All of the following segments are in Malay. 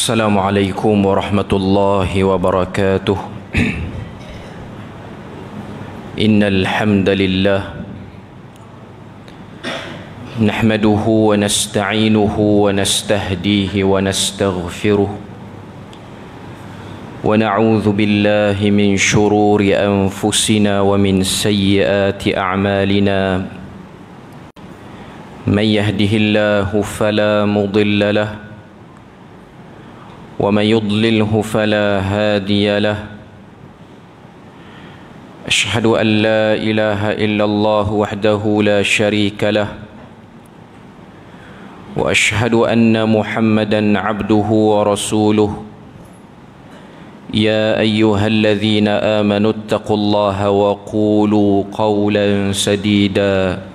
Assalamualaikum warahmatullahi wabarakatuh. Innal hamdalillah nahmaduhu wa nasta'inuhu wa nastahdihi wa nastaghfiruh wa na'udzu billahi min shururi anfusina wa min sayyiati a'malina. Man yahdihillahu fala mudilla lahu ومن يضلله فلا هادي له. أشهد أن لا إله إلا الله وحده لا شريك له وأشهد أن محمدا عبده ورسوله. يا أيها الذين آمنوا اتقوا الله وقولوا قولا سديدا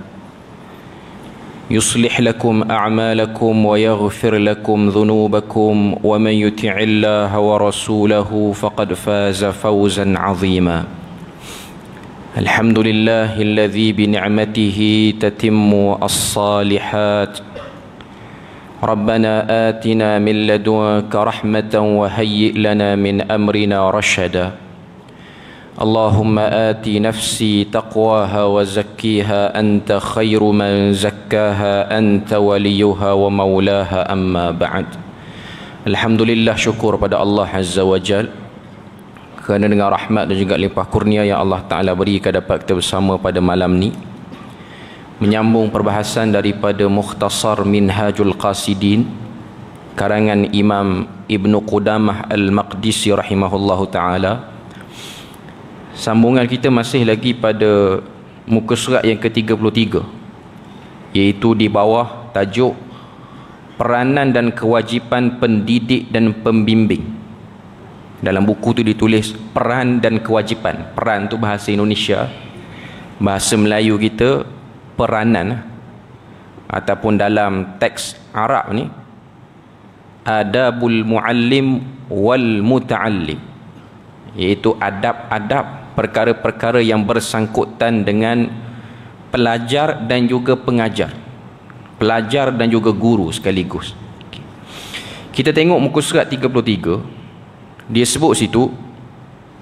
يصلح لكم أعمالكم ويغفر لكم ذنوبكم ومن يطع الله ورسوله فقد فاز فوزا عظيما. الحمد لله الذي بنعمته تتم الصالحات. ربنا آتنا من لدنك رحمة وهيئ لنا من أمرنا رشدا. اللهم آت نفسي تقواها وزكيها أنت خير من زكاها أنت وليها ومولاها. أما بعد. Alhamdulillah, syukur pada Allah Azza wa Jal kerana dengan rahmat dan juga limpah kurnia yang Allah Ta'ala berikan dapat kita bersama pada malam ni, menyambung perbahasan daripada Mukhtasar Minhajul Qasidin karangan Imam Ibnu Qudamah Al-Maqdisi rahimahullahu ta'ala. Sambungan kita masih lagi pada muka surat yang ke-33, iaitu di bawah tajuk peranan dan kewajipan pendidik dan pembimbing. Dalam buku tu ditulis peran dan kewajipan. Peran tu bahasa Indonesia, bahasa Melayu kita peranan, ataupun dalam teks Arab ni adabul muallim wal muta'allim, iaitu adab-adab, perkara-perkara yang bersangkutan dengan pelajar dan juga pengajar, pelajar dan juga guru sekaligus. Kita tengok muka surat 33, dia sebut situ,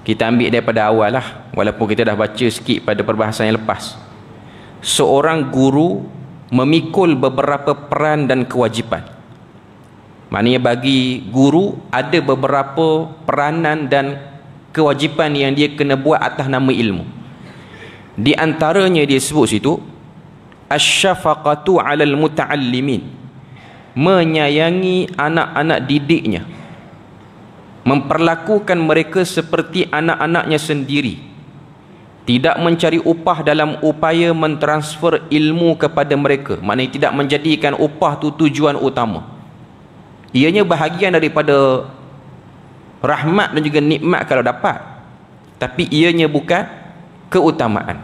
kita ambil daripada awal lah, walaupun kita dah baca sikit pada perbahasan yang lepas. Seorang guru memikul beberapa peran dan kewajipan. Maknanya bagi guru ada beberapa peranan dan kewajipan yang dia kena buat atas nama ilmu. Di antaranya dia sebut situ asy-syafaqatu 'alal muta'allimin, menyayangi anak-anak didiknya, memperlakukan mereka seperti anak-anaknya sendiri, tidak mencari upah dalam upaya mentransfer ilmu kepada mereka. Maknanya tidak menjadikan upah tu tujuan utama. Ianya bahagian daripada rahmat dan juga nikmat kalau dapat, tapi ianya bukan keutamaan.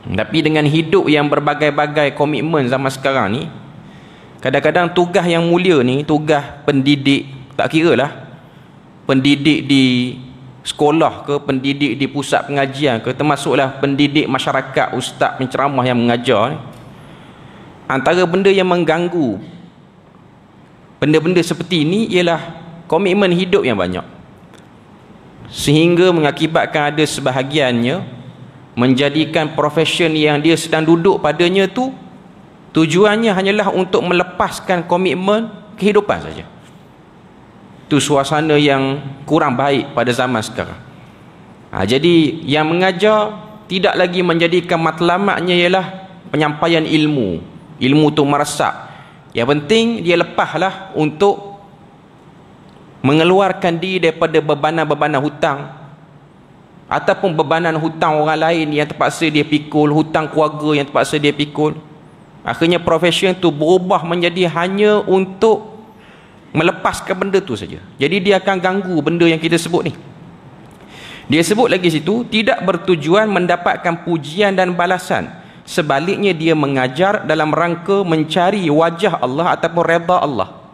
Tapi dengan hidup yang berbagai-bagai komitmen zaman sekarang ni, kadang-kadang tugas yang mulia ni, tugas pendidik, tak kira lah pendidik di sekolah ke, pendidik di pusat pengajian ke, termasuklah pendidik masyarakat, ustaz penceramah yang mengajar ni, antara benda yang mengganggu benda-benda seperti ini ialah komitmen hidup yang banyak, sehingga mengakibatkan ada sebahagiannya menjadikan profession yang dia sedang duduk padanya tu tujuannya hanyalah untuk melepaskan komitmen kehidupan saja. Itu suasana yang kurang baik pada zaman sekarang. Jadi yang mengajar tidak lagi menjadikan matlamatnya ialah penyampaian ilmu. Ilmu tu meresap. Yang penting dia lepaslah untuk mengeluarkan diri daripada bebanan-bebanan hutang, ataupun bebanan hutang orang lain yang terpaksa dia pikul, hutang keluarga yang terpaksa dia pikul. Akhirnya profession tu berubah menjadi hanya untuk melepaskan benda tu saja. Jadi dia akan ganggu benda yang kita sebut ni. Dia sebut lagi situ, tidak bertujuan mendapatkan pujian dan balasan, sebaliknya dia mengajar dalam rangka mencari wajah Allah ataupun redha Allah.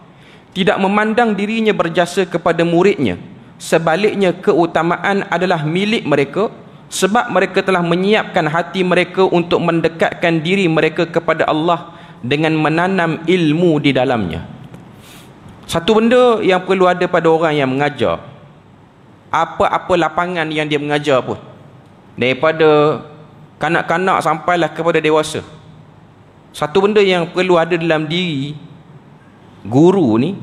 Tidak memandang dirinya berjasa kepada muridnya, sebaliknya keutamaan adalah milik mereka, sebab mereka telah menyiapkan hati mereka untuk mendekatkan diri mereka kepada Allah dengan menanam ilmu di dalamnya. Satu benda yang perlu ada pada orang yang mengajar, apa-apa lapangan yang dia mengajar pun, daripada kanak-kanak sampailah kepada dewasa, satu benda yang perlu ada dalam diri guru ni,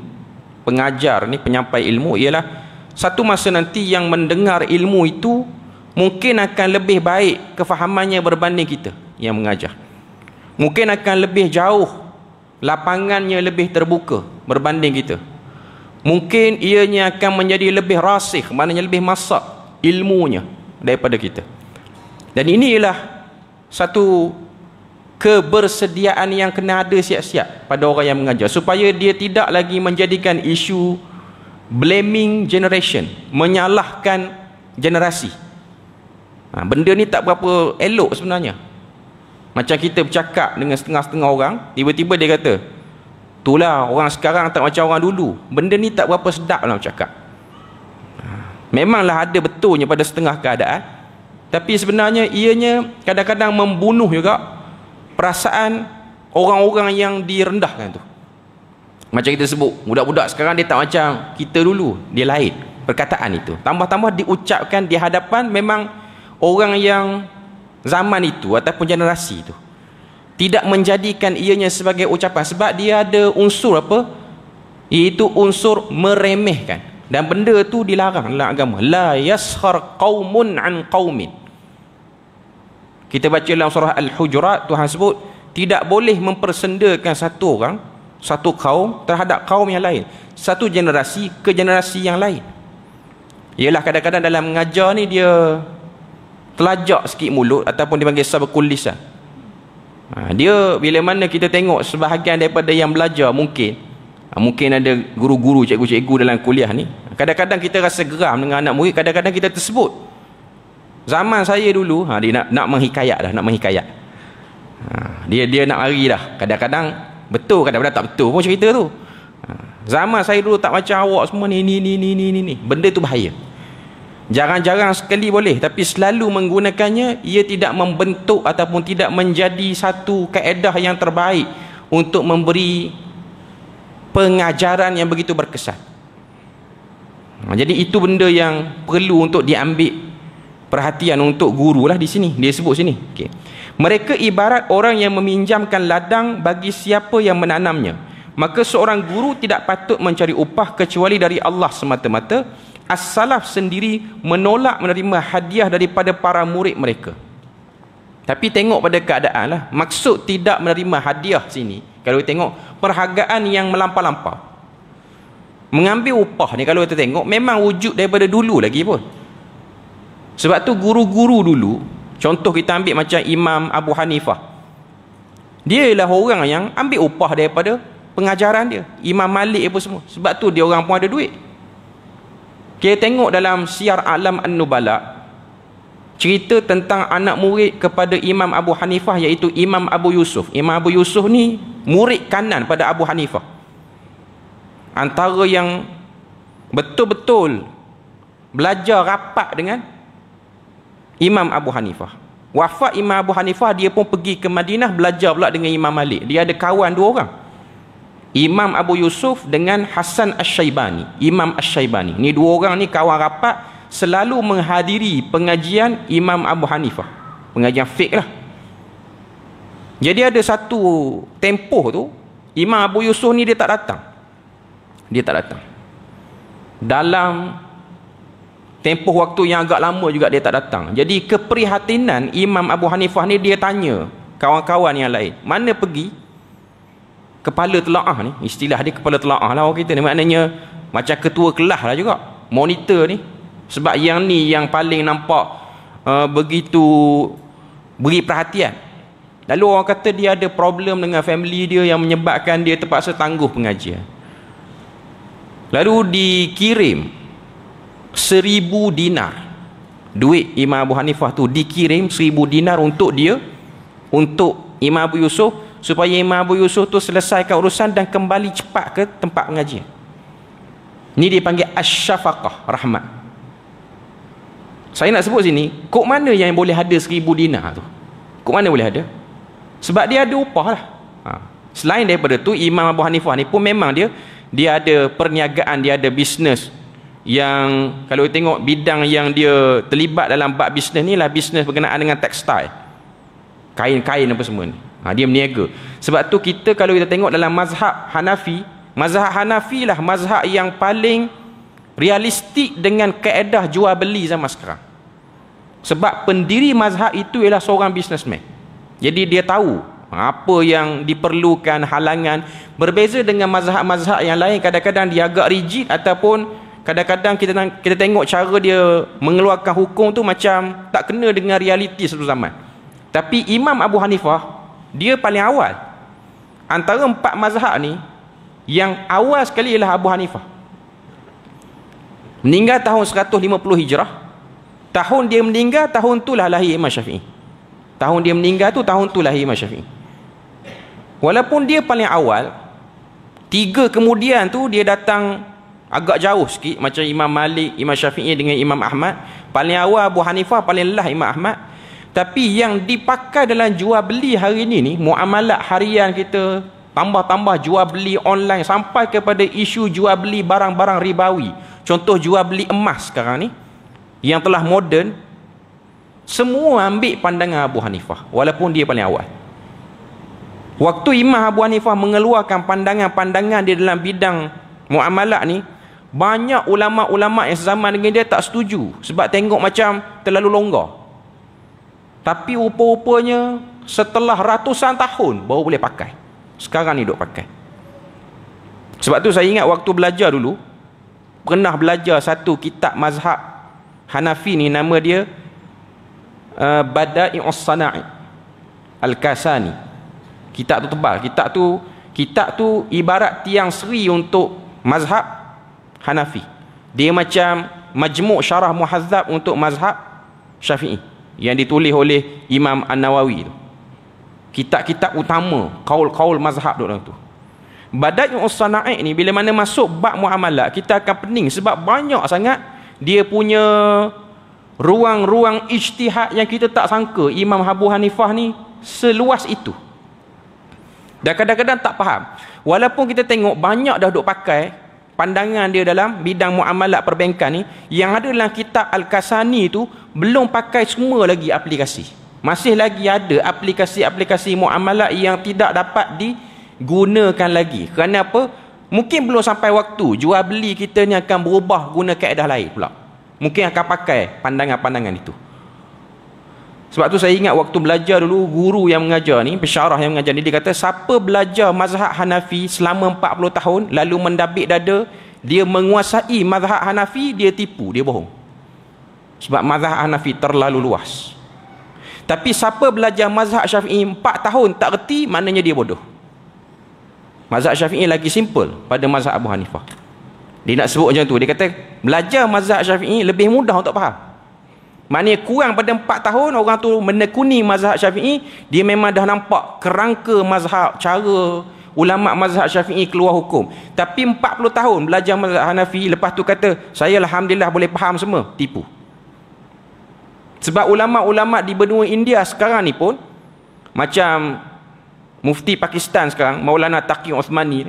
pengajar ni, penyampai ilmu, ialah satu masa nanti yang mendengar ilmu itu mungkin akan lebih baik kefahamannya berbanding kita yang mengajar. Mungkin akan lebih jauh, lapangannya lebih terbuka berbanding kita. Mungkin ianya akan menjadi lebih rasih, maknanya lebih masak ilmunya daripada kita. Dan ini ialah satu kebersediaan yang kena ada siap-siap pada orang yang mengajar, supaya dia tidak lagi menjadikan isu blaming generation, menyalahkan generasi. Benda ni tak berapa elok sebenarnya. Macam kita bercakap dengan setengah-setengah orang, tiba-tiba dia kata, itulah orang sekarang tak macam orang dulu. Benda ni tak berapa sedap lah bercakap. Memanglah ada betulnya pada setengah keadaan, tapi sebenarnya ianya kadang-kadang membunuh juga perasaan orang-orang yang direndahkan tu. Macam kita sebut, budak-budak sekarang dia tak macam kita dulu, dia lain perkataan itu. Tambah-tambah diucapkan di hadapan memang orang yang zaman itu ataupun generasi itu, tidak menjadikan ianya sebagai ucapan, sebab dia ada unsur apa? Iaitu unsur meremehkan. Dan benda tu dilarang dalam agama. La yaskhar qaumun an qaumin. Kita baca dalam surah Al-Hujurat, Tuhan sebut tidak boleh mempersendakan satu orang, satu kaum terhadap kaum yang lain, satu generasi ke generasi yang lain. Ialah kadang-kadang dalam mengajar ni dia telajak sikit mulut, ataupun dipanggil sabqul lisan. Dia bila mana kita tengok sebahagian daripada yang belajar, mungkin ada guru-guru, cikgu-cikgu dalam kuliah ni, kadang-kadang kita rasa geram dengan anak murid. Kadang-kadang kita tersebut, zaman saya dulu, dia nak menghikayat dah, nak menghikayat. Dia nak lari dah. Kadang-kadang betul, kadang-kadang tak betul pun cerita tu. Zaman saya dulu tak macam awak semua ni. Benda tu bahaya. Jarang-jarang sekali boleh, tapi selalu menggunakannya, ia tidak membentuk ataupun tidak menjadi satu kaedah yang terbaik untuk memberi pengajaran yang begitu berkesan. Jadi itu benda yang perlu untuk diambil perhatian untuk guru lah di sini. Dia sebut sini. Okay. Mereka ibarat orang yang meminjamkan ladang bagi siapa yang menanamnya. Maka seorang guru tidak patut mencari upah kecuali dari Allah semata-mata. As-salaf sendiri menolak menerima hadiah daripada para murid mereka. Tapi tengok pada keadaan lah. Maksud tidak menerima hadiah sini, kalau kita tengok perhargaan yang melampau-lampau. Mengambil upah ni kalau kita tengok memang wujud daripada dulu lagi pun. Sebab tu guru-guru dulu, contoh kita ambil macam Imam Abu Hanifah, dia ialah orang yang ambil upah daripada pengajaran dia. Imam Malik apa semua. Sebab tu dia orang pun ada duit. Kita tengok dalam Syiar A'lam An-Nubala, cerita tentang anak murid kepada Imam Abu Hanifah, iaitu Imam Abu Yusuf. Imam Abu Yusuf ni murid kanan pada Abu Hanifah, antara yang betul-betul belajar rapat dengan Imam Abu Hanifah. Wafat Imam Abu Hanifah, dia pun pergi ke Madinah belajar pula dengan Imam Malik. Dia ada kawan dua orang, Imam Abu Yusuf dengan Hasan Asy-Syaibani. Imam Asy-Syaibani ni, dua orang ni kawan rapat, selalu menghadiri pengajian Imam Abu Hanifah, pengajian fiqh lah. Jadi ada satu tempoh tu, Imam Abu Yusuf ni dia tak datang. Dalam tempoh waktu yang agak lama juga dia tak datang. Jadi keprihatinan Imam Abu Hanifah ni, dia tanya kawan-kawan yang lain, mana pergi kepala telaah ni, istilah dia kepala telaah lah orang kita ni, maknanya macam ketua kelas lah juga, monitor ni. Sebab yang ni yang paling nampak begitu beri perhatian. Lalu orang kata dia ada problem dengan family dia yang menyebabkan dia terpaksa tangguh pengajian. Lalu dikirim 1,000 dinar. Duit Imam Abu Hanifah tu dikirim 1,000 dinar untuk dia, untuk Imam Abu Yusuf, supaya Imam Abu Yusuf tu selesaikan urusan dan kembali cepat ke tempat pengajian. Ni dia panggil Asy-Syafaqah, rahmat. Saya nak sebut sini, kok mana yang boleh ada 1,000 dinar tu? Kok mana boleh ada? Sebab dia ada upah lah. Selain daripada tu, Imam Abu Hanifah ni pun memang dia dia ada perniagaan, dia ada bisnes yang kalau tengok bidang yang dia terlibat dalam bab bisnes ni lah bisnes berkenaan dengan tekstil, kain-kain apa semua ni. Dia berniaga. Sebab tu kita kalau kita tengok dalam mazhab Hanafi lah mazhab yang paling realistik dengan kaedah jual beli zaman sekarang. Sebab pendiri mazhab itu ialah seorang businessman. Jadi dia tahu apa yang diperlukan, halangan. Berbeza dengan mazhab-mazhab yang lain, kadang-kadang dia agak rigid, ataupun kadang-kadang kita tengok cara dia mengeluarkan hukum tu macam tak kena dengan realiti satu zaman. Tapi Imam Abu Hanifah, dia paling awal antara 4 mazhab ni. Yang awal sekali ialah Abu Hanifah. Meninggal tahun 150 Hijrah. Tahun dia meninggal, tahun tu lah lahir Imam Syafi'i. Tahun dia meninggal tu, tahun tu lahir Imam Syafi'i. Walaupun dia paling awal, 3 kemudian tu dia datang agak jauh sikit, macam Imam Malik, Imam Syafi'i dengan Imam Ahmad. Paling awal Abu Hanifah, paling lelah Imam Ahmad. Tapi yang dipakai dalam jual beli hari ni muamalat harian kita, tambah-tambah jual beli online, sampai kepada isu jual beli barang-barang ribawi. Contoh jual beli emas sekarang ni yang telah moden, semua ambil pandangan Abu Hanifah walaupun dia paling awal. Waktu Imam Abu Hanifah mengeluarkan pandangan-pandangan dia dalam bidang muamalat ni, banyak ulama'-ulama' yang sezaman dengan dia tak setuju sebab tengok macam terlalu longgar. Tapi rupa-rupanya setelah ratusan tahun baru boleh pakai. Sekarang ni duk pakai. Sebab tu saya ingat waktu belajar dulu, pernah belajar satu kitab mazhab Hanafi ni, nama dia Bada'i'us Sana'i Al-Kasani. Kitab tu tebal. Kitab tu ibarat tiang seri untuk mazhab Hanafi. Dia macam majmuk syarah muhazzab untuk mazhab Syafi'i yang ditulis oleh Imam An-Nawawi tu. Kitab-kitab utama kaul-kaul mazhab dalam tu. Bada'i'us Sana'i ni bila mana masuk bab muamalat, kita akan pening sebab banyak sangat dia punya ruang-ruang ijtihad yang kita tak sangka Imam Abu Hanifah ni seluas itu. Dan kadang-kadang tak faham. Walaupun kita tengok banyak dah duk pakai pandangan dia dalam bidang muamalat perbankan ni, yang ada dalam kitab Al-Kasani tu belum pakai semua lagi aplikasi. Masih lagi ada aplikasi-aplikasi muamalat yang tidak dapat digunakan lagi. Kerana apa? Mungkin belum sampai waktu jual beli kita ni akan berubah guna kaedah lain pula. Mungkin akan pakai pandangan-pandangan itu. Sebab tu saya ingat waktu belajar dulu, guru yang mengajar ni, pensyarah yang mengajar ni, dia kata siapa belajar mazhab Hanafi selama 40 tahun lalu mendabik dada dia menguasai mazhab Hanafi, dia tipu, dia bohong. Sebab mazhab Hanafi terlalu luas. Tapi siapa belajar mazhab Syafi'i 4 tahun tak reti, maknanya dia bodoh. Mazhab Syafi'i lagi simple pada mazhab Abu Hanifah. Dia nak sebut macam tu. Dia kata belajar mazhab Syafi'i lebih mudah untuk faham. Maknanya kurang pada 4 tahun orang tu menekuni mazhab Syafi'i, dia memang dah nampak kerangka mazhab, cara ulama' mazhab Syafi'i keluar hukum. Tapi 40 tahun belajar mazhab Hanafi, lepas tu kata saya alhamdulillah boleh faham semua, tipu. Sebab ulama'-ulama' di benua India sekarang ni pun, macam Mufti Pakistan sekarang, Maulana Taqi Osmani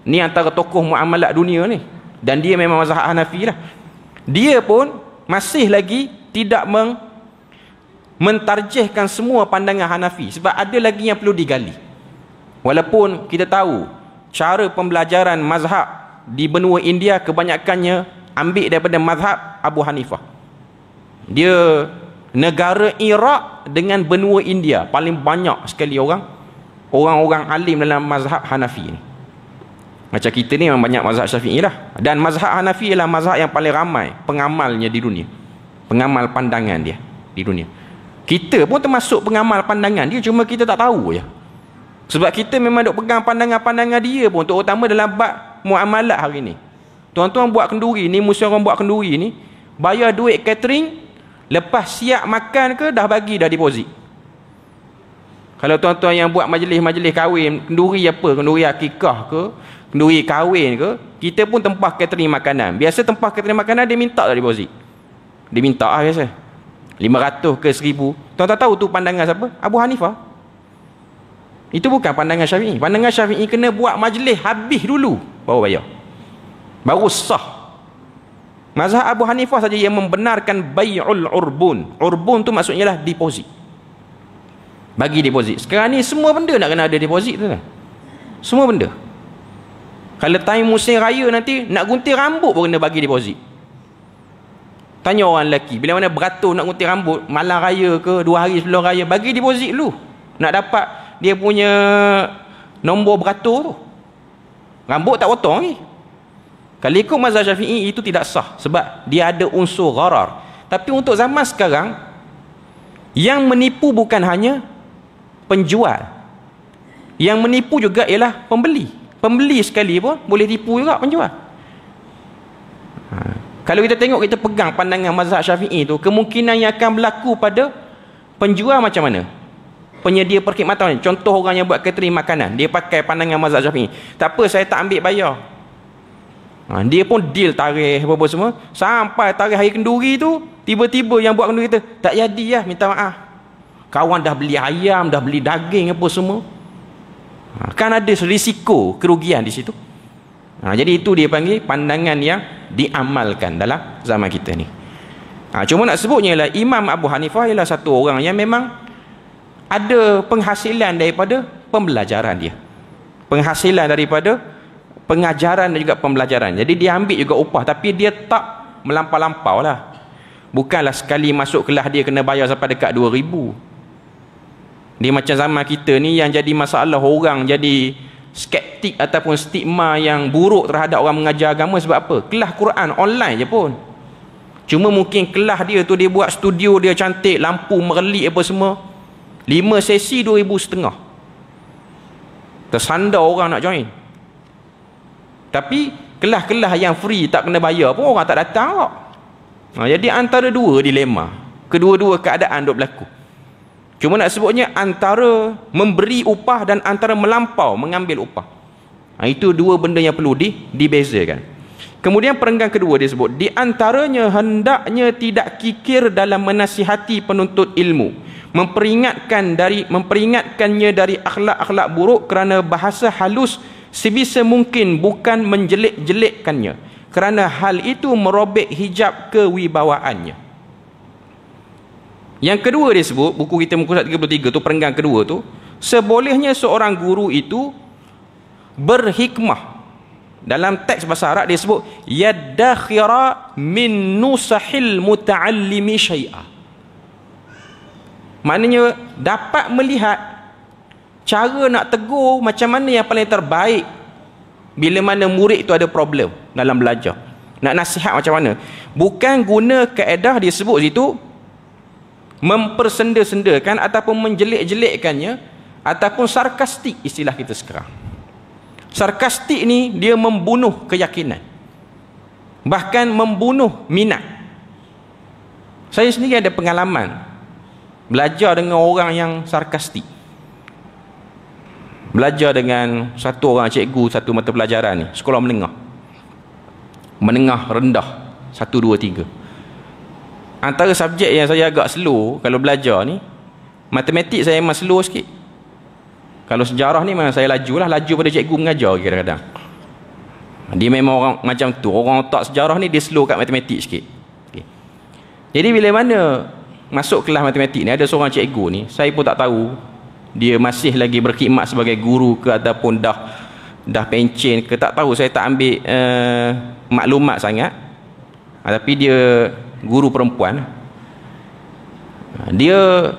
ni antara tokoh muamalat dunia ni, dan dia memang mazhab Hanafi lah. Dia pun masih lagi tidak mentarjihkan semua pandangan Hanafi, sebab ada lagi yang perlu digali. Walaupun kita tahu cara pembelajaran mazhab di benua India kebanyakannya ambil daripada mazhab Abu Hanifah. Dia negara Iraq dengan benua India paling banyak sekali orang-orang alim dalam mazhab Hanafi ni. Macam kita ni memang banyak mazhab Syafi'i lah. Dan mazhab Hanafi ialah mazhab yang paling ramai pengamalnya di dunia. Pengamal pandangan dia di dunia. Kita pun termasuk pengamal pandangan dia, cuma kita tak tahu je. Sebab kita memang duk pegang pandangan-pandangan dia pun, terutama dalam bab muamalat hari ni. Tuan-tuan buat kenduri ni, mesti orang buat kenduri ni, bayar duit catering, lepas siap makan ke dah bagi dah deposit. Kalau tuan-tuan yang buat majlis-majlis kahwin, kenduri apa, kenduri akikah ke, kenduri kahwin ke, kita pun tempah catering makanan. Biasa tempah catering makanan dia minta dah deposit. Dia minta lah biasa 500 ke 1000. Tuan-tuan tahu tu pandangan siapa? Abu Hanifah. Itu bukan pandangan Syafi'i. Pandangan Syafi'i kena buat majlis habis dulu baru bayar, baru sah. Mazhab Abu Hanifah saja yang membenarkan bai'ul urbun. Urbun tu maksudnya lah deposit, bagi deposit. Sekarang ni semua benda nak kena ada deposit tu lah. Semua benda. Kalau time musim raya nanti nak gunting rambut pun kena bagi deposit. Tanya orang lelaki, bila mana beratur nak gunting rambut malam raya ke 2 hari sebelum raya, bagi deposit dulu nak dapat dia punya nombor beratur tu. Rambut tak potong lagi. Kalau ikut mazhab Syafi'i itu tidak sah sebab dia ada unsur gharar. Tapi untuk zaman sekarang yang menipu bukan hanya penjual, yang menipu juga ialah pembeli. Pembeli sekali pun boleh tipu juga penjual. Kalau kita tengok, kita pegang pandangan mazhab Syafi'i tu, kemungkinan yang akan berlaku pada penjual macam mana? Penyedia perkhidmatan. Contoh orang yang buat catering makanan, dia pakai pandangan mazhab Syafi'i. Tak apa, saya tak ambil bayar. Dia pun deal tarikh apa-apa semua. Sampai tarikh hari kenduri tu, tiba-tiba yang buat kenduri kata, tak jadi lah, minta maaf. Kawan dah beli ayam, dah beli daging apa semua. Kan ada risiko kerugian di situ. Jadi itu dia panggil pandangan yang diamalkan dalam zaman kita ni. Cuma nak sebutnya ialah Imam Abu Hanifah ialah satu orang yang memang ada penghasilan daripada pembelajaran dia, penghasilan daripada pengajaran dan juga pembelajaran. Jadi dia ambil juga upah, tapi dia tak melampau-lampau lah. Bukanlah sekali masuk kelas dia kena bayar sampai dekat 2,000. Dia macam zaman kita ni yang jadi masalah, orang jadi skeptik ataupun stigma yang buruk terhadap orang mengajar agama. Sebab apa? Kelas Quran online je pun. Cuma mungkin kelas dia tu dia buat studio dia cantik, lampu merelik apa semua, 5 sesi 2,500. Tersandar orang nak join. Tapi kelas-kelas yang free tak kena bayar pun orang tak datang tak? Jadi antara dua dilema, kedua-dua keadaan duk berlaku. Cuma nak sebutnya antara memberi upah dan antara melampau mengambil upah. Itu dua benda yang perlu dibezakan. Kemudian perenggan kedua dia sebut, di antaranya hendaknya tidak kikir dalam menasihati penuntut ilmu, memperingatkannya dari akhlak-akhlak buruk, kerana bahasa halus sebisa mungkin bukan menjelek-jelekkannya, kerana hal itu merobek hijab kewibawaannya. Yang kedua dia sebut, buku kita muka 33 tu, perenggan kedua tu, sebolehnya seorang guru itu berhikmah. Dalam teks bahasa Arab dia sebut yadakhira min nusahil muta'allimi syai'a. Maknanya dapat melihat cara nak tegur macam mana yang paling terbaik bila mana murid itu ada problem dalam belajar. Nak nasihat macam mana. Bukan guna kaedah dia sebut situ mempersenda-sendakan ataupun menjelek-jelekkannya ataupun sarkastik, istilah kita sekarang. Sarkastik ni dia membunuh keyakinan, bahkan membunuh minat. Saya sendiri ada pengalaman belajar dengan orang yang sarkastik. Belajar dengan satu orang cikgu satu mata pelajaran ni, sekolah menengah rendah 1, 2, 3. Antara subjek yang saya agak slow kalau belajar ni, matematik saya memang slow sikit. Kalau sejarah ni memang saya laju pada cikgu mengajar kadang-kadang. Dia memang orang macam tu, orang otak sejarah ni dia slow kat matematik sikit. Okay. Jadi bila mana masuk kelas matematik ni, ada seorang cikgu ni, saya pun tak tahu dia masih lagi berkhidmat sebagai guru ke ataupun dah pencen ke, tak tahu. Saya tak ambil maklumat sangat. Tapi dia guru perempuan. Dia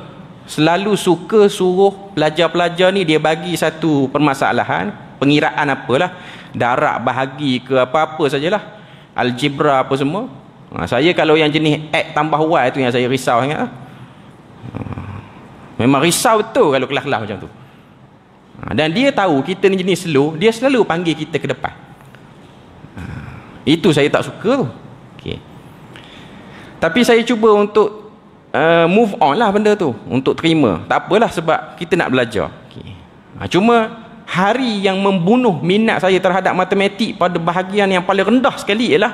selalu suka suruh pelajar-pelajar ni, dia bagi satu permasalahan, pengiraan apalah, darak bahagi ke apa-apa sajalah, algebra apa semua. Saya kalau yang jenis X tambah Y tu yang saya risau sangat. Memang risau betul kalau kelas-kelas macam tu. Dan dia tahu kita ni jenis slow, dia selalu panggil kita ke depan. Itu saya tak suka tu. Okay. Tapi saya cuba untuk move on lah benda tu, untuk terima. Tak apalah sebab kita nak belajar. Okay. Cuma hari yang membunuh minat saya terhadap matematik pada bahagian yang paling rendah sekali ialah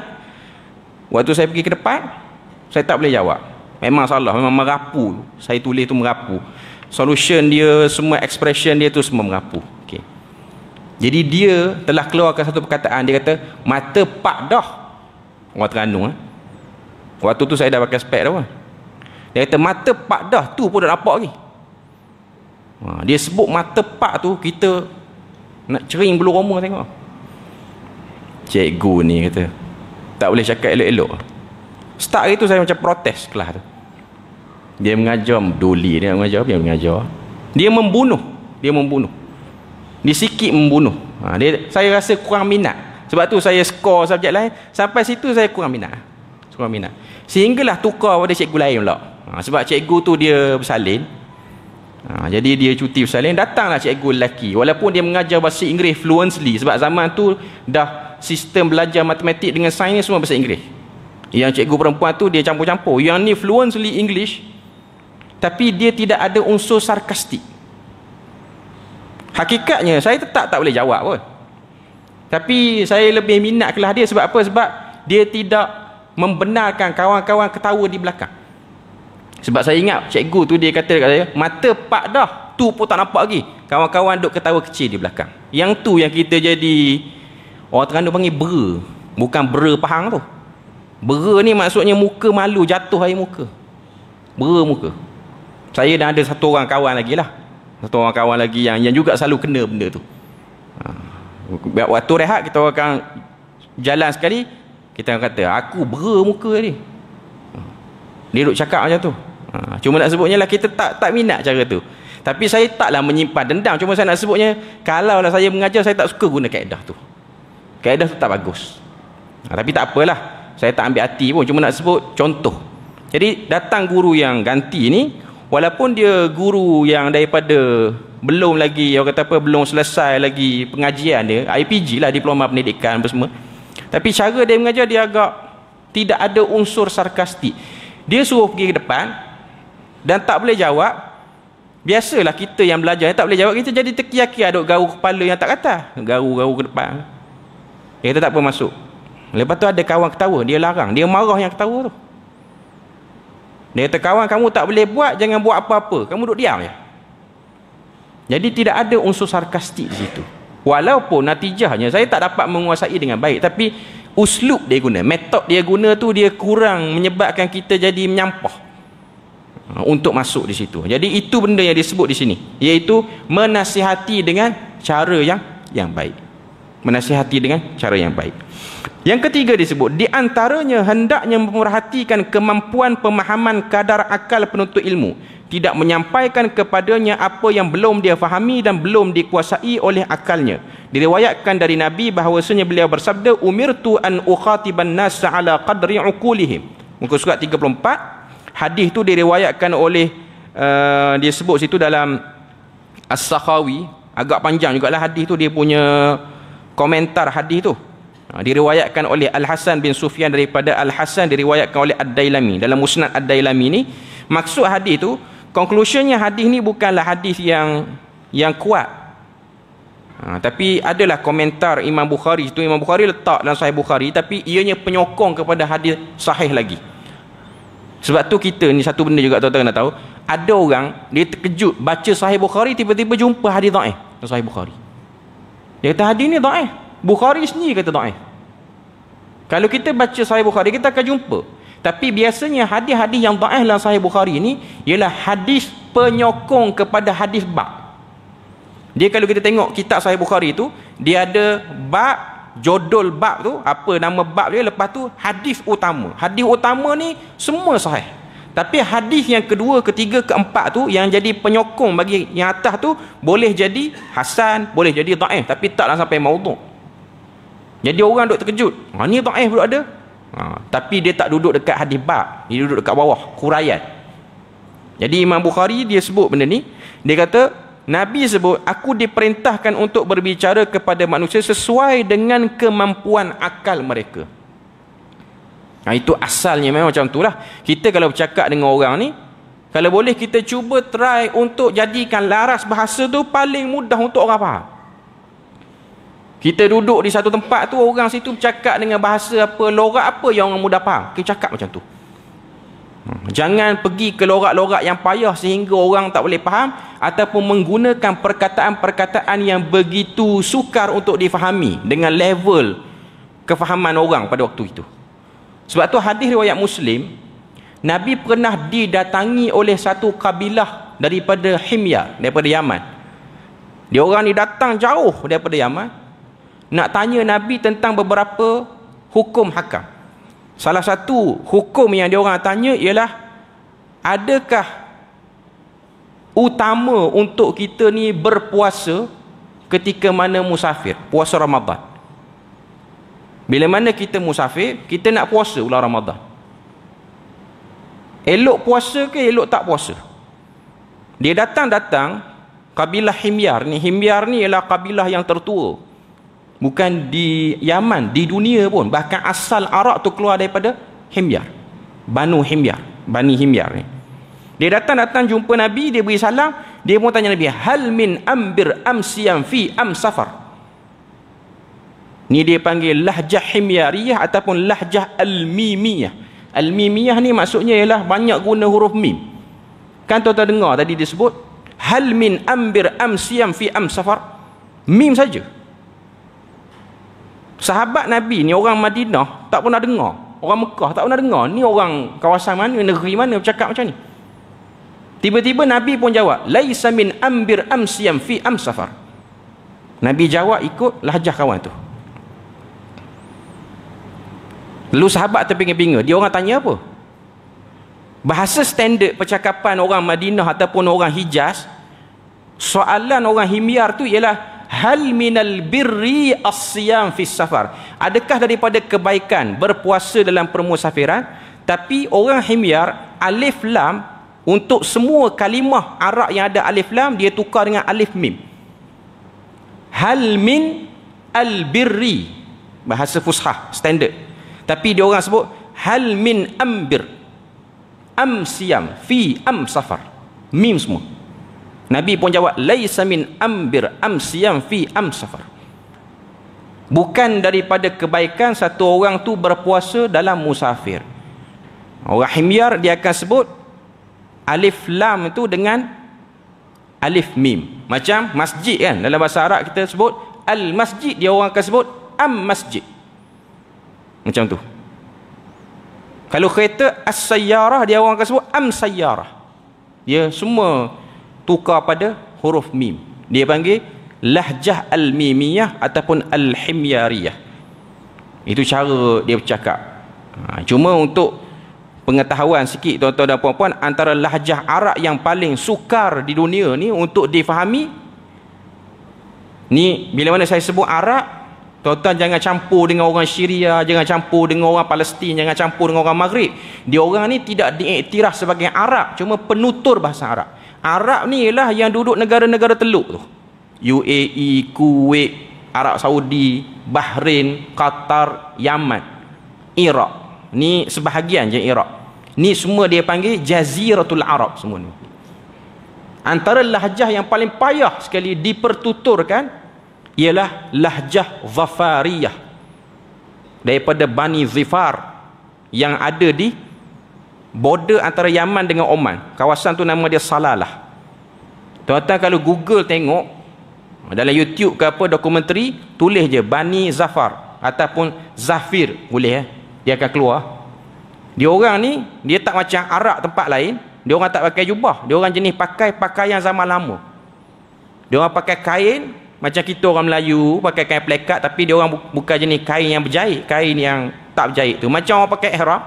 waktu saya pergi ke depan, saya tak boleh jawab. Memang salah, memang merapu. Saya tulis tu merapu. solution dia, semua expression dia tu semua merapu. Okay. Jadi dia telah keluarkan satu perkataan, dia kata mata pak dah orang Terengganu. Waktu tu saya dah pakai spek dah. Dia kata mata pak dah tu pun dah nampak lagi. Dia sebut mata pak tu, kita nak cering bulu roma tengok. Cikgu ni kata tak boleh cakap elok-elok. Start hari tu saya macam protes kelas tu. Dia mengajar doli, dia mengajar apa? Dia mengajar. Dia membunuh. Dia sikit membunuh. Saya rasa kurang minat. Sebab tu saya skor subjek lain. Sampai situ saya kurang minat. Sehinggalah tukar pada cikgu lain pula. Sebab cikgu tu dia bersalin. Jadi dia cuti bersalin. Datanglah cikgu lelaki. Walaupun dia mengajar bahasa Inggeris fluently. Sebab zaman tu dah sistem belajar matematik dengan sains semua bahasa Inggeris. Yang cikgu perempuan tu dia campur-campur. Yang ni fluently English, tapi dia tidak ada unsur sarkastik. Hakikatnya saya tetap tak boleh jawab pun. Tapi saya lebih minat kelas dia. Sebab apa? Sebab dia tidak membenarkan kawan-kawan ketawa di belakang. Sebab saya ingat cikgu tu dia kata dekat saya, mata pak dah tu pun tak nampak lagi, kawan-kawan duk ketawa kecil di belakang. Yang tu yang kita jadi, orang Terengganu panggil bera. Bukan bera Pahang tu. Bera ni maksudnya muka malu, jatuh air muka. Bera muka. Saya dah ada satu orang kawan lagi lah. Satu orang kawan lagi yang juga selalu kena benda tu. Waktu rehat kita akan jalan sekali, kita akan kata aku bera muka ni. Dia duk cakap macam tu. Cuma nak sebutnya lah, kita tak minat cara tu. Tapi saya taklah menyimpan dendam. Cuma saya nak sebutnya, kalau lah saya mengajar, saya tak suka guna kaedah tu. Kaedah tu tak bagus. Tapi tak apalah, saya tak ambil hati pun. Cuma nak sebut contoh. Jadi datang guru yang ganti ni, walaupun dia guru yang daripada belum lagi, orang kata apa, belum selesai lagi pengajian dia, IPG lah, diploma pendidikan apa semua, tapi cara dia mengajar dia agak tidak ada unsur sarkastik. Dia suruh pergi ke depan dan tak boleh jawab. Biasalah kita yang belajar tak boleh jawab, kita jadi terkiaki, duk garu kepala yang tak kata, garu ke depan. Dia kata tak apa, masuk. Lepas tu ada kawan ketawa, dia larang, dia marah yang ketawa tu. Dia kata, kawan kamu tak boleh buat, jangan buat apa-apa, kamu duduk diam je. Jadi tidak ada unsur sarkastik di situ. Walaupun natijahnya saya tak dapat menguasai dengan baik, tapi uslub dia guna, metod dia guna tu, dia kurang menyebabkan kita jadi menyampah untuk masuk di situ. Jadi itu benda yang disebut di sini, iaitu menasihati dengan cara yang baik. Menasihati dengan cara yang baik. Yang ketiga disebut, di antaranya hendaknya memerhatikan kemampuan pemahaman kadar akal penuntut ilmu, tidak menyampaikan kepadanya apa yang belum dia fahami dan belum dikuasai oleh akalnya. Diriwayatkan dari Nabi bahawasanya beliau bersabda, umirtu an ukhatiban nas ala qadri uqulihim. Muka surat 34. Hadis tu diriwayatkan oleh dia sebut situ dalam As-Sakhawi. Agak panjang jugalah hadis tu, dia punya komentar hadis tu. Diriwayatkan oleh Al-Hasan bin Sufyan, daripada Al-Hasan diriwayatkan oleh Ad-Dailami dalam Musnad Ad-Dailami ni. Maksud hadis tu, conclusionnya hadis ni bukanlah hadis yang kuat. Tapi adalah komentar Imam Bukhari. Itu Imam Bukhari letak dalam Sahih Bukhari, tapi ianya penyokong kepada hadis sahih lagi. Sebab tu kita ni satu benda juga tuan-tuan nak tahu, ada orang dia terkejut baca Sahih Bukhari, tiba-tiba jumpa hadis dhaif dalam Sahih Bukhari. Dia kata hadis ni dhaif. Bukhari sendiri kata dhaif. Kalau kita baca Sahih Bukhari, kita akan jumpa. Tapi biasanya hadis-hadis yang dhaif dalam Sahih Bukhari ni ialah hadis penyokong kepada hadis bab. Dia kalau kita tengok kitab Sahih Bukhari tu, dia ada bab, judul bab tu, apa nama bab dia, lepas tu hadis utama. Hadis utama ni semua sahih. Tapi hadis yang kedua, ketiga, keempat tu yang jadi penyokong bagi yang atas tu, boleh jadi hasan, boleh jadi dhaif, tapi taklah sampai maudhu'. Jadi orang duk terkejut, ni dhaif pun ada. Tapi dia tak duduk dekat hadis bab, dia duduk dekat bawah huraian. Jadi Imam Bukhari dia sebut benda ni, dia kata Nabi sebut, aku diperintahkan untuk berbicara kepada manusia sesuai dengan kemampuan akal mereka. Itu asalnya memang macam itulah. Kita kalau bercakap dengan orang ni, kalau boleh kita cuba try untuk jadikan laras bahasa tu paling mudah untuk orang faham. Kita duduk di satu tempat tu, orang situ bercakap dengan bahasa apa, logat apa yang orang mudah faham, kita cakap macam tu. Jangan pergi ke lorak-lorak yang payah sehingga orang tak boleh faham, ataupun menggunakan perkataan-perkataan yang begitu sukar untuk difahami dengan level kefahaman orang pada waktu itu. Sebab tu hadis riwayat Muslim, Nabi pernah didatangi oleh satu kabilah daripada Himyar, daripada Yaman. Dia orang ni datang jauh daripada Yaman nak tanya Nabi tentang beberapa hukum hakam. Salah satu hukum yang dia orang tanya ialah, adakah utama untuk kita ni berpuasa ketika mana musafir, puasa Ramadan? Bila mana kita musafir, kita nak puasa bulan Ramadan. Elok puasa ke elok tak puasa? Dia datang kabilah Himyar ni. Himyar ni ialah kabilah yang tertua, bukan di Yaman, di dunia pun. Bahkan asal Arab tu keluar daripada Himyar, Bani Himyar ni. Dia datang jumpa Nabi, dia beri salam, dia pun tanya Nabi, hal min ambir am siyam fi am safar. Ni dia panggil lahjah Himyariyah ataupun lahjah al-mimiyah. Al-mimiyah ni maksudnya ialah banyak guna huruf mim. Kan tuan-tuan dengar tadi disebut hal min ambir am siyam fi am safar, mim saja. Sahabat Nabi ni orang Madinah tak pernah dengar, orang Mekah tak pernah dengar ni orang kawasan mana, negeri mana bercakap macam ni. Tiba-tiba Nabi pun jawab, laisa min ambir am siyam fi am safar. Nabi jawab ikut lahjah kawan tu. Lalu sahabat terpinga-pinga, dia orang tanya apa? Bahasa standard percakapan orang Madinah ataupun orang Hijaz, soalan orang Himyar tu ialah, hal minal birri as-siyam fis safar. Adakah daripada kebaikan berpuasa dalam permusafiran? Tapi orang Himyar, alif lam untuk semua kalimah Arab yang ada alif lam dia tukar dengan alif mim. Hal min al birri, bahasa fushah standard. Tapi dia orang sebut hal min ambir am siyam fi am safar, mim semua. Nabi pun jawab, laisa min ambir am siyam fi am safar. Bukan daripada kebaikan satu orang tu berpuasa dalam musafir. Orang Himyar dia akan sebut alif lam itu dengan alif mim. Macam masjid kan, dalam bahasa Arab kita sebut al masjid, dia orang akan sebut am masjid. Macam tu. Kalau kereta as-sayyarah, dia orang akan sebut am sayyarah. Dia semua tukar pada huruf mim. Dia panggil lahjah al-mimiyah ataupun al-himyariyah. Itu cara dia bercakap. Cuma untuk pengetahuan sikit tuan-tuan dan puan-puan, antara lahjah Arab yang paling sukar di dunia ni untuk difahami ni, bila mana saya sebut Arab, tuan-tuan jangan campur dengan orang Syria, jangan campur dengan orang Palestin, jangan campur dengan orang Maghrib. Dia orang ni tidak diiktiraf sebagai Arab, cuma penutur bahasa Arab. Arab ni ialah yang duduk negara-negara teluk tu, UAE, Kuwait, Arab Saudi, Bahrain, Qatar, Yaman, Iraq. Ni sebahagian je Iraq. Ni semua dia panggil Jaziratul Arab semua ni. Antara lahjah yang paling payah sekali dipertuturkan ialah lahjah Zafariyah daripada Bani Zifar yang ada di border antara Yaman dengan Oman. Kawasan tu nama dia Salalah. Tuan-tuan kalau Google tengok dalam YouTube ke apa dokumentari, tulis je Bani Zafar ataupun Zafir, boleh dia akan keluar. Dia orang ni dia tak macam Arab tempat lain. Dia orang tak pakai jubah, dia orang jenis pakai pakaian zaman lama. Dia orang pakai kain macam kita orang Melayu pakai kain plekat, tapi dia orang bukan jenis kain yang berjahit, kain yang tak berjahit tu. Macam orang pakai ihram,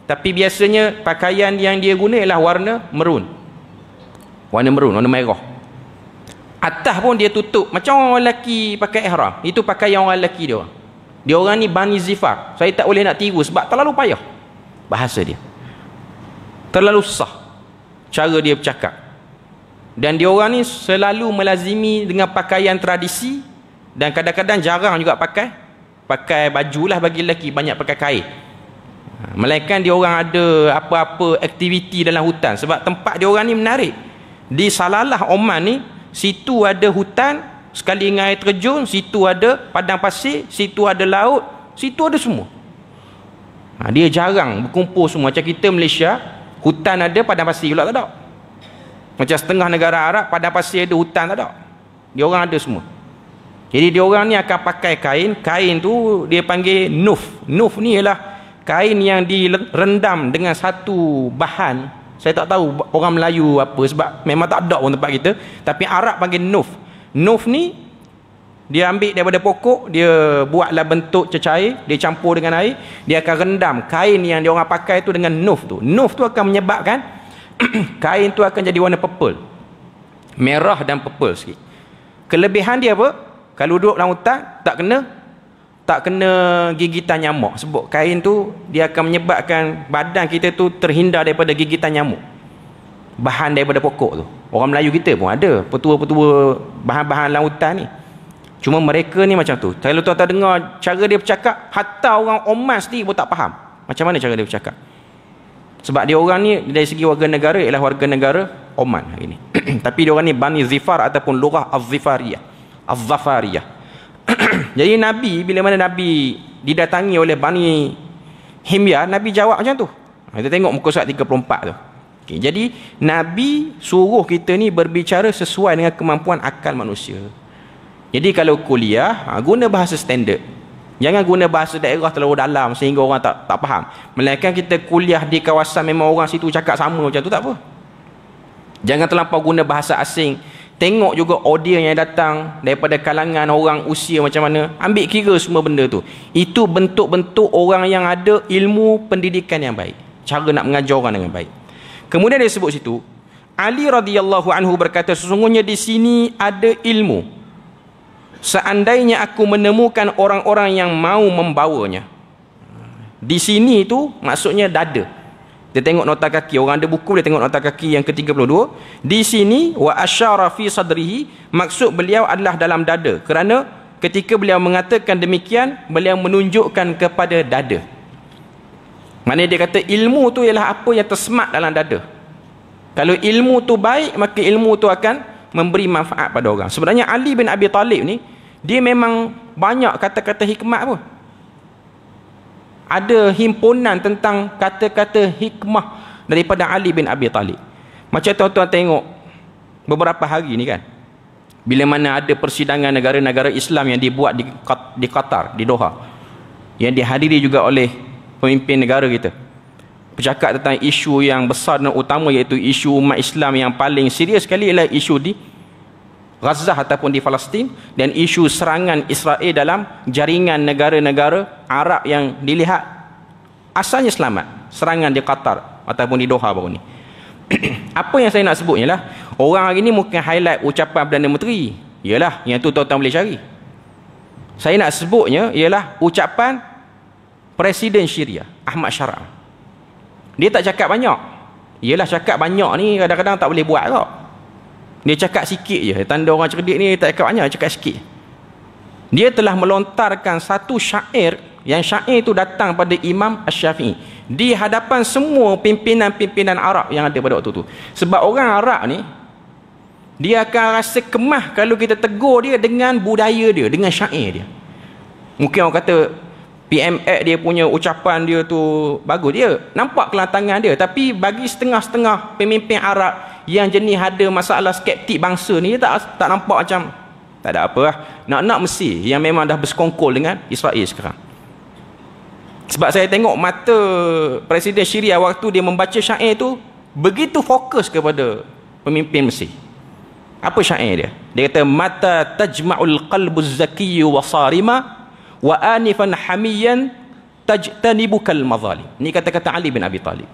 tapi biasanya pakaian yang dia guna ialah warna merun. Warna merun, warna merah. Atas pun dia tutup macam orang lelaki pakai ihram. Itu pakaian orang lelaki dia orang. Dia orang ni Bani Zifar. Saya tak boleh nak tiru sebab terlalu payah bahasa dia. Terlalu susah cara dia bercakap. Dan dia orang ni selalu melazimi dengan pakaian tradisi, dan kadang-kadang jarang juga pakai baju lah bagi lelaki, banyak pakai kain. Melainkan dia orang ada apa-apa aktiviti dalam hutan, sebab tempat dia orang ni menarik. Di Salalah Oman ni, situ ada hutan sekali dengan air terjun, situ ada padang pasir, situ ada laut, situ ada semua. Dia jarang berkumpul semua. Macam kita Malaysia, Hutan ada, padang pasir pula tak ada. Macam setengah negara Arab, padang pasir ada, hutan tak ada. Dia orang ada semua. Jadi dia orang ni akan pakai kain. Kain tu dia panggil nuf. Nuf ni ialah kain yang direndam dengan satu bahan. Saya tak tahu orang Melayu apa, sebab memang tak ada pun tempat kita. Tapi Arab panggil nuf. Nuf ni dia ambil daripada pokok, dia buatlah bentuk cecair, dia campur dengan air, dia akan rendam kain yang dia orang pakai tu dengan nuf tu. Nuf tu akan menyebabkan kain tu akan jadi warna purple, merah dan purple sikit. Kelebihan dia apa? Kalau duduk dalam hutan tak kena gigitan nyamuk. Sebab kain tu dia akan menyebabkan badan kita tu terhindar daripada gigitan nyamuk. Bahan daripada pokok tu. Orang Melayu kita pun ada petua-petua bahan-bahan lautan ni. Cuma mereka ni macam tu. Kalau tuan-tuan dengar cara dia bercakap, hatta orang Oman sendiri pun tak faham macam mana cara dia bercakap. Sebab dia orang ni dari segi warga negara ialah warga negara Oman hari ni. Tapi dia orang ni Bani Zifar ataupun Lughah Az-Zifariyah. Az-Zafariyah. Jadi Nabi, bila mana Nabi didatangi oleh Bani Himyar, Nabi jawab macam tu. Kita tengok muka surat 34 tu. Okay, jadi Nabi suruh kita ni berbicara sesuai dengan kemampuan akal manusia. Jadi kalau kuliah, guna bahasa standard. Jangan guna bahasa daerah terlalu dalam sehingga orang tak faham. Melainkan kita kuliah di kawasan memang orang situ cakap sama macam tu, tak apa. Jangan terlampau guna bahasa asing. Tengok juga audiens yang datang daripada kalangan orang usia macam mana. Ambil kira semua benda tu. Itu bentuk-bentuk orang yang ada ilmu pendidikan yang baik. Cara nak mengajar orang dengan baik. Kemudian dia sebut situ, Ali radhiyallahu anhu berkata, sesungguhnya di sini ada ilmu. Seandainya aku menemukan orang-orang yang mau membawanya. Di sini tu maksudnya dada. Dia tengok nota kaki. Orang ada buku, dia tengok nota kaki yang ke-32. Di sini, wa asyara fi sadrihi, maksud beliau adalah dalam dada. Kerana ketika beliau mengatakan demikian, beliau menunjukkan kepada dada. Maknanya dia kata ilmu tu ialah apa yang tersemat dalam dada. Kalau ilmu tu baik, maka ilmu tu akan memberi manfaat pada orang. Sebenarnya Ali bin Abi Talib ni, dia memang banyak kata-kata hikmat pun. Ada himpunan tentang kata-kata hikmah daripada Ali bin Abi Talib. Macam tuan-tuan tengok beberapa hari ni kan, bila mana ada persidangan negara-negara Islam yang dibuat di Qatar, di Doha, yang dihadiri juga oleh pemimpin negara kita, bercakap tentang isu yang besar dan utama, iaitu isu umat Islam yang paling serius sekali ialah isu di Gaza ataupun di Palestin, dan isu serangan Israel dalam jaringan negara-negara Arab yang dilihat asalnya selamat, serangan di Qatar ataupun di Doha baru ni. Apa yang saya nak sebutnya lah, orang hari ni mungkin highlight ucapan Perdana Menteri, ialah yang tu tuan-tuan boleh cari. Saya nak sebutnya ialah ucapan Presiden Syria Ahmad Syara. Dia tak cakap banyak. Ialah cakap banyak ni kadang-kadang tak boleh buat tau. Dia cakap sikit je. Tanda orang cerdik ni tak cakap banyak, cakap sikit. Dia telah melontarkan satu syair, yang syair itu datang pada Imam Asy-Syafi'i di hadapan semua pimpinan-pimpinan Arab yang ada pada waktu tu. Sebab orang Arab ni, dia akan rasa kemah kalau kita tegur dia dengan budaya dia, dengan syair dia. Mungkin orang kata PMX dia punya ucapan dia tu bagus, dia nampak kelantangan dia. Tapi bagi setengah-setengah pemimpin Arab yang jenis ada masalah skeptik bangsa ni, dia tak nampak macam tak ada apa lah. Nak Mesir yang memang dah bersekongkol dengan Israel sekarang. Sebab saya tengok mata Presiden Syria waktu dia membaca syair tu begitu fokus kepada pemimpin Mesir. Apa syair dia? Dia kata, mata tajma'ul qalbuz zakiyyu wa sarima wa anifan hamiyan tajtanibukal mazalim. Ini kata-kata Ali bin Abi Talib.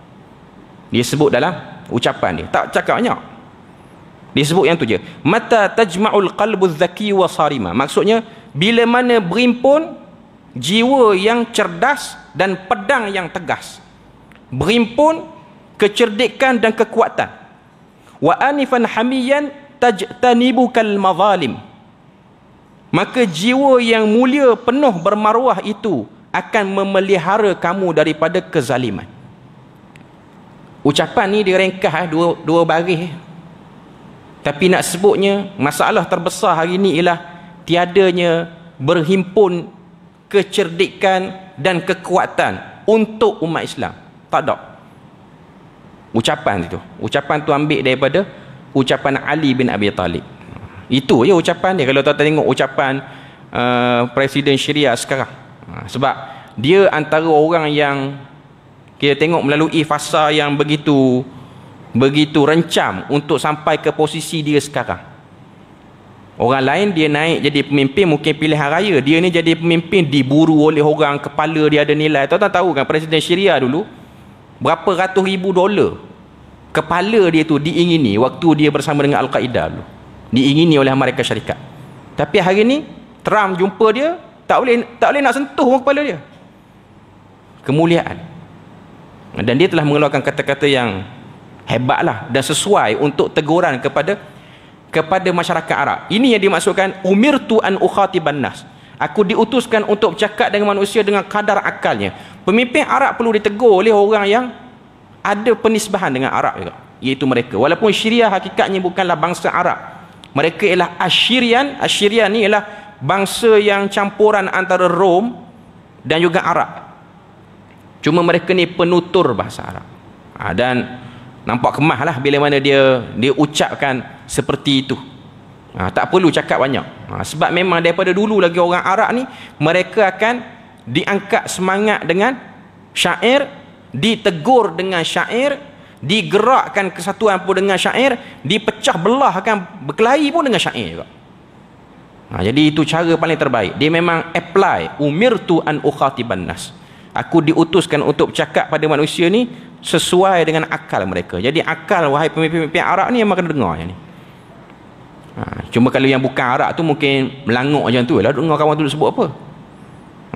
Dia sebut dalam ucapan dia, tak cakap banyak. Dia sebut yang tu je. Mata tajma'ul qalbuz zakiyyu wa sarima. Maksudnya bila mana berimpun jiwa yang cerdas dan pedang yang tegas. Berimpun kecerdikan dan kekuatan. Wa anifan hamiyan tajtanibukal mazalim. Maka jiwa yang mulia penuh bermaruah itu akan memelihara kamu daripada kezaliman. Ucapan ni direngkah dua baris. Tapi nak sebutnya, masalah terbesar hari ni ialah tiadanya berhimpun kecerdikan dan kekuatan untuk umat Islam. Tak ada. Ucapan tu ambil daripada ucapan Ali bin Abi Talib. Itu je ucapan dia. Kalau tuan-tuan tengok ucapan Presiden Syria sekarang, sebab dia antara orang yang kita tengok melalui fasa yang begitu rencam untuk sampai ke posisi dia sekarang. Orang lain dia naik jadi pemimpin mungkin pilihan raya, dia ni jadi pemimpin diburu oleh orang, kepala dia ada nilai. Tuan-tuan tahu kan Presiden Syria dulu berapa ratus ribu dolar kepala dia tu diingini waktu dia bersama dengan Al-Qaeda dulu, diingini oleh Amerika Syarikat. Tapi hari ni Trump jumpa dia, tak boleh nak sentuh orang kepala dia. Kemuliaan. Dan dia telah mengeluarkan kata-kata yang hebatlah dan sesuai untuk teguran kepada masyarakat Arab. Ini yang dimaksudkan umirtu an ukhatiban nas. Aku diutuskan untuk bercakap dengan manusia dengan kadar akalnya. Pemimpin Arab perlu ditegur oleh orang yang ada penisbahan dengan Arab juga, iaitu mereka. Walaupun Syria hakikatnya bukanlah bangsa Arab. Mereka ialah Assyrian. Assyrian ni ialah bangsa yang campuran antara Rom dan juga Arab. Cuma mereka ni penutur bahasa Arab. Dan nampak kemah lah bila mana dia ucapkan seperti itu. Tak perlu cakap banyak. Sebab memang daripada dulu lagi orang Arab ni, mereka akan diangkat semangat dengan syair, ditegur dengan syair, digerakkan kesatuan pun dengan syair, dipecah belahkan berkelahi pun dengan syair juga. Jadi itu cara paling terbaik. Dia memang apply umirtu an ukhatiban nas. Aku diutuskan untuk bercakap pada manusia ni sesuai dengan akal mereka. Jadi akal wahai pemimpin-pemimpin Arab ni memang kena dengar yang ni. Cuma kalau yang bukan Arab tu mungkin melanguk macam tu lah, dengar kawan tu sebut apa.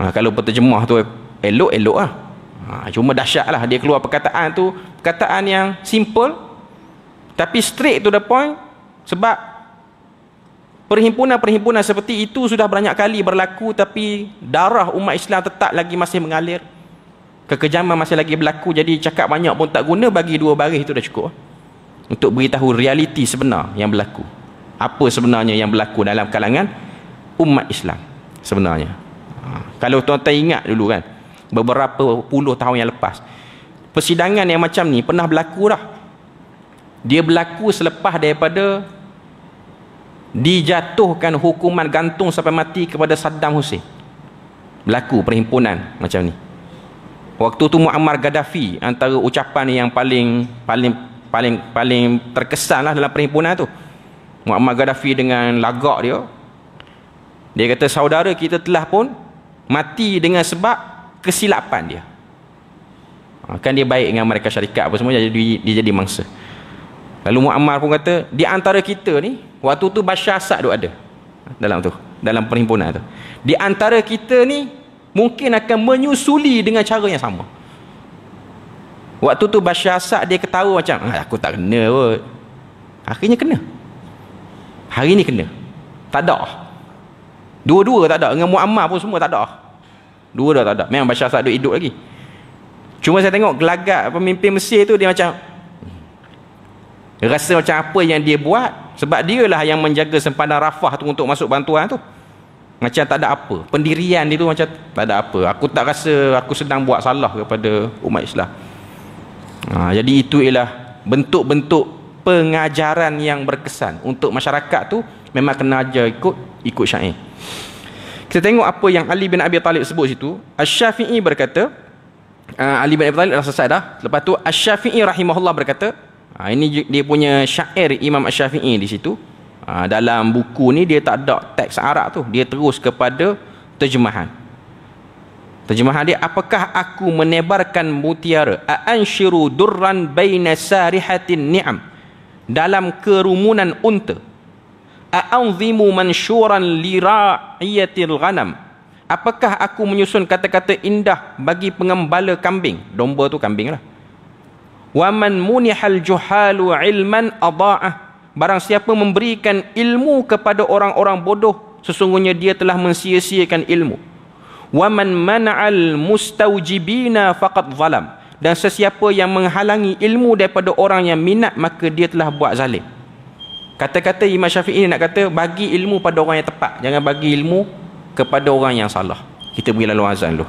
Kalau penterjemah tu elok lah. Cuma dahsyat lah dia keluar perkataan tu, perkataan yang simple tapi straight to the point. Sebab perhimpunan-perhimpunan seperti itu sudah banyak kali berlaku, tapi darah umat Islam tetap lagi masih mengalir, kekejaman masih lagi berlaku. Jadi cakap banyak pun tak guna, bagi 2 baris itu dah cukup untuk beritahu realiti sebenar yang berlaku. Apa sebenarnya yang berlaku dalam kalangan umat Islam sebenarnya. Kalau tuan-tuan ingat dulu kan, beberapa puluh tahun yang lepas, persidangan yang macam ni pernah berlaku dah. Dia berlaku selepas daripada dijatuhkan hukuman gantung sampai mati kepada Saddam Hussein. Berlaku perhimpunan macam ni. Waktu tu Muammar Gaddafi, antara ucapan yang paling terkesan lah dalam perhimpunan tu, Muammar Gaddafi dengan lagak dia kata saudara kita telah pun mati dengan sebab kesilapan dia. Kan dia baik dengan mereka syarikat apa semua, dia jadi mangsa. Lalu Muammar pun kata di antara kita ni, waktu tu Bashar Assad ada dalam perhimpunan tu, di antara kita ni mungkin akan menyusuli dengan cara yang sama. Waktu tu Bashar Assad dia ketawa macam aku tak kena kot. Akhirnya kena. Hari ni kena. Tak ada. Dua-dua tak ada. Dengan Muammar pun semua tak ada. Dua dah tak ada. Memang Bashar Assad hidup lagi. Cuma saya tengok gelagat pemimpin Mesir tu, dia macam rasa macam apa yang dia buat, sebab dia lah yang menjaga sempadan Rafah tu untuk masuk bantuan tu. Macam tak ada apa. Pendirian dia tu macam tak ada apa. Aku tak rasa aku sedang buat salah kepada umat Islam. Jadi itu ialah bentuk-bentuk pengajaran yang berkesan untuk masyarakat tu. Memang kena ajar ikut syair. Kita tengok apa yang Ali bin Abi Talib sebut situ. Asy-Syafi'i berkata, Ali bin Abi Talib dah selesai dah. Lepas tu Asy-Syafi'i rahimahullah berkata, ini dia punya syair Imam Asy-Syafi'i di situ. Dalam buku ni dia tak ada teks Arab tu, dia terus kepada terjemahan. Terjemahan dia, apakah aku menebarkan mutiara, aanshiru durran baina sarihatin ni'am, dalam kerumunan unta, a'anzimu manshuran lira'iyatil ghanam, apakah aku menyusun kata-kata indah bagi pengembala kambing, domba tu kambing lah. Wa man munihal juhalu ilman adha'ah, barang siapa memberikan ilmu kepada orang-orang bodoh, sesungguhnya dia telah mensia-siakan ilmu. Wa man mana'al mustawjibina faqad zalam, dan sesiapa yang menghalangi ilmu daripada orang yang minat, maka dia telah buat zalim. Kata-kata Imam Syafi'i nak kata, bagi ilmu pada orang yang tepat, jangan bagi ilmu kepada orang yang salah. Kita beri lalu azan dulu.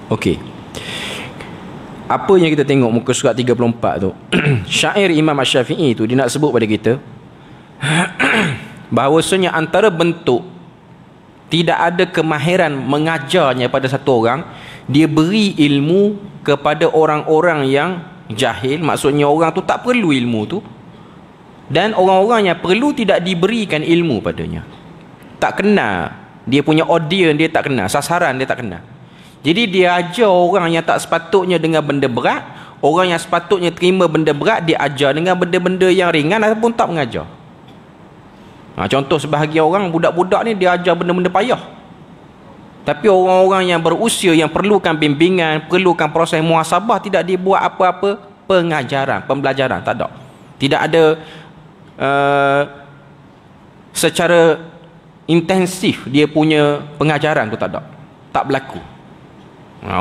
Okey. Apa yang kita tengok muka surat 34 tu? Syair Imam Asy-Syafi'i tu dia nak sebut pada kita bahawasanya antara bentuk tidak ada kemahiran mengajarnya pada satu orang, dia beri ilmu kepada orang-orang yang jahil, maksudnya orang tu tak perlu ilmu tu, dan orang-orang yang perlu tidak diberikan ilmu padanya. Tak kenal, dia punya audience dia tak kenal, sasaran dia tak kenal. Jadi dia ajar orang yang tak sepatutnya dengan benda berat, orang yang sepatutnya terima benda berat dia ajar dengan benda-benda yang ringan ataupun tak mengajar. Contoh sebahagian orang, budak-budak ni dia ajar benda-benda payah. Tapi orang-orang yang berusia yang perlukan bimbingan, perlukan proses muhasabah, tidak dibuat apa-apa pengajaran, pembelajaran, tak ada. Tidak ada secara intensif dia punya pengajaran tu, tak ada. Tak berlaku.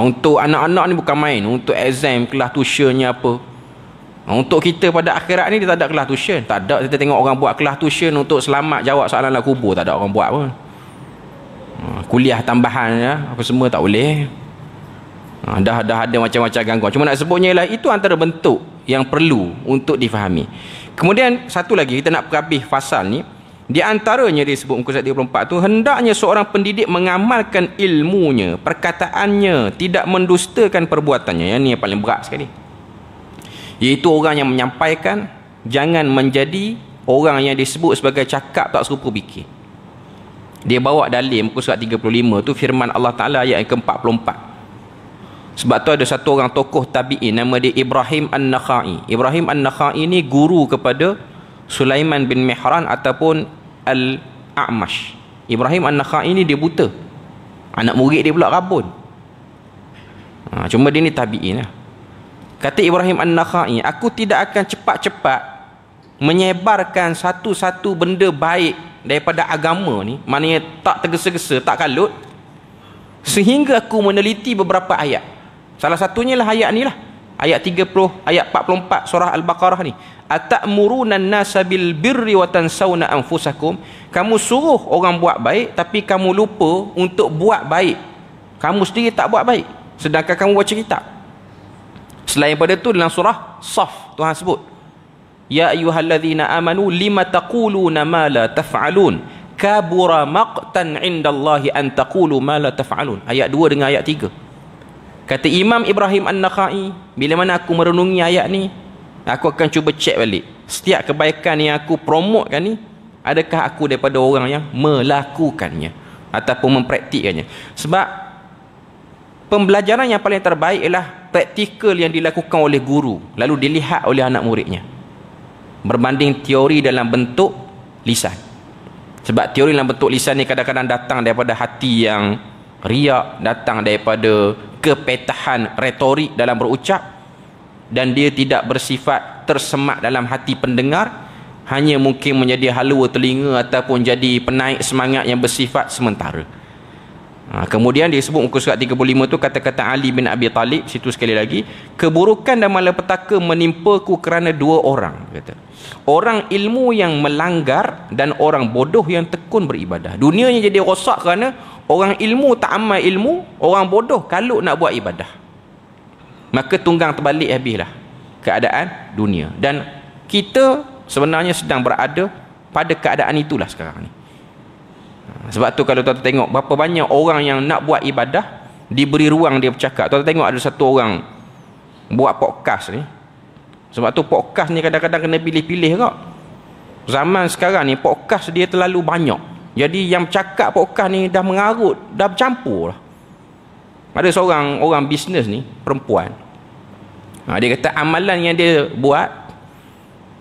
Untuk anak-anak ni bukan main, untuk exam, kelas tuitionnya apa. Untuk kita pada akhirat ni dia tak ada kelas tuition. Tak ada kita tengok orang buat kelas tuition untuk selamat jawab soalan dalam kubur, tak ada orang buat pun. Kuliah tambahan ya, apa semua tak boleh. Dah ada macam-macam gangguan. Cuma nak sebutnya ialah itu antara bentuk yang perlu untuk difahami. Kemudian satu lagi kita nak perhabis fasal ni, di antaranya disebut muka surat 34 tu, hendaknya seorang pendidik mengamalkan ilmunya, perkataannya, tidak mendustakan perbuatannya. Yang ni yang paling berat sekali. Iaitu orang yang menyampaikan jangan menjadi orang yang disebut sebagai cakap tak serupa fikir. Dia bawa dalil muka surat 35 tu firman Allah Ta'ala ayat yang ke-44. Sebab tu ada satu orang tokoh tabi'in nama dia Ibrahim An-Nakhai. Ibrahim An-Nakhai ni guru kepada Sulaiman bin Mihran ataupun Al-A'mash. Ibrahim An-Nakhai ni dia buta. Anak murid dia pula rabun. Cuma dia ni tabi'in lah. Kata Ibrahim An-Nakhai, aku tidak akan cepat-cepat menyebarkan satu-satu benda baik daripada agama ni, maknanya tak tergesa-gesa, tak kalut, sehingga aku meneliti beberapa ayat. Salah satunya lah ayat ni lah. Ayat 30, ayat 44 surah Al-Baqarah ni. Atamuruna an-nasa bil birri wa tansawna anfusakum. Kamu suruh orang buat baik tapi kamu lupa untuk buat baik. Kamu sendiri tak buat baik sedangkan kamu baca kitab. Selain pada tu dalam surah Saf Tuhan sebut, ya ayyuhallazina amanu lima taquluna ma la taf'alun kabura maqtan 'indallahi an taqulu ma la taf'alun. Ayat 2 dengan ayat 3. Kata Imam Ibrahim An-Nakhai, bila mana aku merenungi ayat ni, aku akan cuba cek balik setiap kebaikan yang aku promotekan ni, adakah aku daripada orang yang melakukannya ataupun mempraktikkannya. Sebab pembelajaran yang paling terbaik ialah praktikal yang dilakukan oleh guru lalu dilihat oleh anak muridnya, berbanding teori dalam bentuk lisan. Sebab teori dalam bentuk lisan ni kadang-kadang datang daripada hati yang riak, datang daripada kepetahan retorik dalam berucap, dan dia tidak bersifat tersemak dalam hati pendengar, hanya mungkin menjadi halua telinga ataupun jadi penaik semangat yang bersifat sementara. Kemudian dia sebut muka surat 35 tu kata-kata Ali bin Abi Talib situ sekali lagi, keburukan dan malapetaka menimpaku kerana dua orang, kata. Orang ilmu yang melanggar dan orang bodoh yang tekun beribadah. Dunianya jadi rosak kerana orang ilmu tak amal ilmu, orang bodoh kalau nak buat ibadah. Maka tunggang terbalik habislah keadaan dunia. Dan kita sebenarnya sedang berada pada keadaan itulah sekarang ni. Sebab tu kalau tuan tengok berapa banyak orang yang nak buat ibadah diberi ruang dia bercakap. Tuan tengok ada satu orang buat podcast ni. Sebab tu podcast ni kadang-kadang kena pilih-pilih kak. Zaman sekarang ni podcast dia terlalu banyak. Jadi yang cakap podcast ni dah mengarut, dah bercampur lah. Ada seorang orang bisnes ni, perempuan. Dia kata amalan yang dia buat,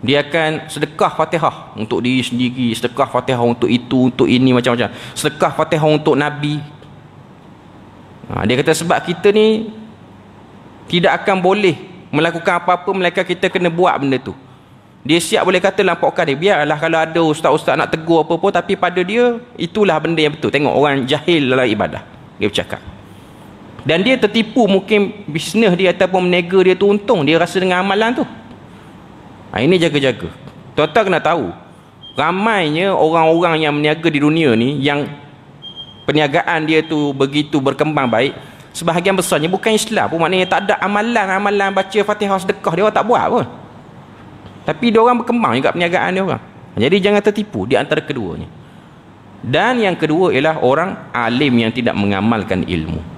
dia akan sedekah Fatihah untuk diri sendiri, sedekah Fatihah untuk itu, untuk ini, macam-macam. Sedekah Fatihah untuk Nabi. Dia kata sebab kita ni tidak akan boleh melakukan apa-apa melainkan kita kena buat benda tu. Dia siap boleh kata dalam podcast dia, biarlah kalau ada ustaz-ustaz nak tegur apa-apa, tapi pada dia itulah benda yang betul. Tengok orang jahil dalam ibadah, dia bercakap. Dan dia tertipu, mungkin bisnes dia ataupun meniaga dia tu untung, dia rasa dengan amalan tu. Ini jaga-jaga. Tuan-tuan kena tahu, ramainya orang-orang yang meniaga di dunia ni, yang perniagaan dia tu begitu berkembang baik, sebahagian besarnya bukan Islam pun, maknanya tak ada amalan baca Fatihah sedekah, dia orang tak buat pun. Tapi dia orang berkembang juga perniagaan dia orang. Jadi jangan tertipu di antara keduanya. Dan yang kedua ialah orang alim yang tidak mengamalkan ilmu.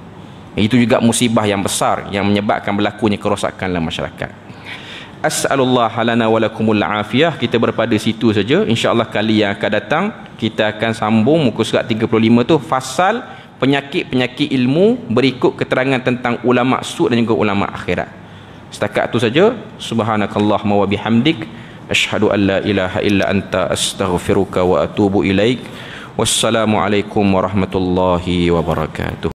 Itu juga musibah yang besar yang menyebabkan berlakunya kerosakan dalam masyarakat. As'alullah lana wa lakumul afiyah. Kita berpada situ saja. InsyaAllah kali yang akan datang kita akan sambung muka surat 35 tu, fasal penyakit-penyakit ilmu berikut keterangan tentang ulama' su' dan juga ulama' akhirat. Setakat itu saja. Subhanakallahumma wa bihamdik, asyhadu an la ilaha illa anta, astaghfiruka wa atubu ilaik. Wassalamualaikum warahmatullahi wabarakatuh.